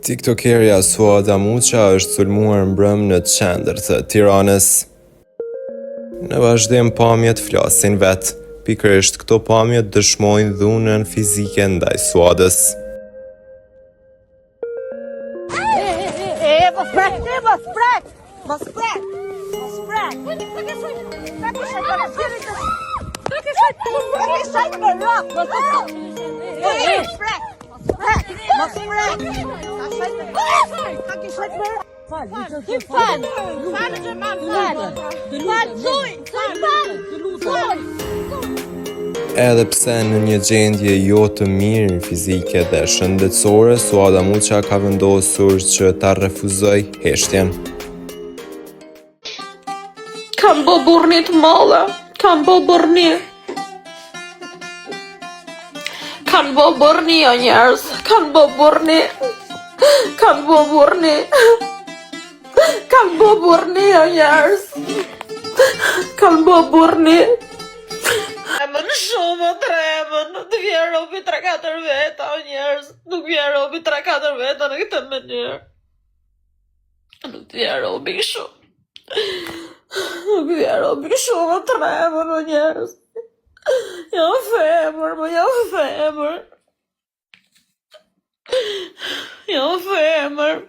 TikTokerja Suada Muqa është sulmuar mbrëm në qendër të Tiranës. Në vazhdim pamjet flasin vetë, pikërisht këto pamjet dëshmojnë dhunën fizike ndaj Suadës. Edhe pse në një gjendje jo të mirë fizike dhe shëndetësore, Suada Muqa ka vendosur që ta refuzoj heshtjen. Kam bo burnit malla, kam bo burni. Kanë bo burni o njerëz, kanë bo burni. Kanë bo burni. Kanë bo burni o njerëz. Kanë bo burni. Tremën shumë, tremën. Nuk vjen robi 3-4 veta o njerëz. Nuk vjen robi 3-4 veta në këtë mënyrë. Nuk vjen robi shumë. Nuk vjen robi shumë, tremën o njerëz. Jam femër, më jam femër. Jam femër.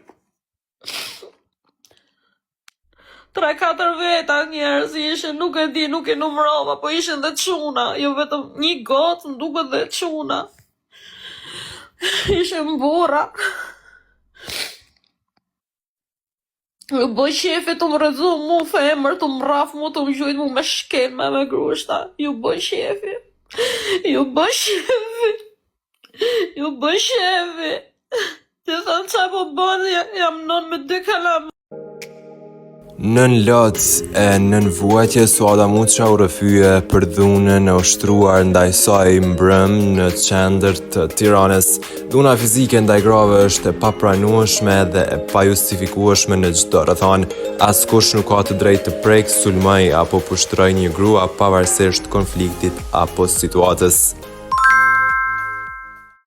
3-4 veta njerëz ishin, nuk e di, nuk e numrova, po ishin dhe çuna, jo vetëm një gotë, nduket dhe çuna. Ishin burra. Ju bëj shefi të më rëzu mu femër, të më raf mu, të më gjujt mu me shkel me grushta. Ju bëj shefi. Ju bëj shefi. Ju bëj shefi. Të thënë qa po bënë, jam nën me 2 kalam. Nën lotës e nën vuajtje, Suada Muqa u rrëfye për dhunën e ushtruar ndaj saj mbrëm në qendër të Tiranës. Dhuna fizike ndaj grave është e papranueshme dhe e pajustifikueshme në çdo rrethon. Askush nuk ka të drejtë të prek, sulmoj apo pushtroj një grua pavarësisht konfliktit apo situatës.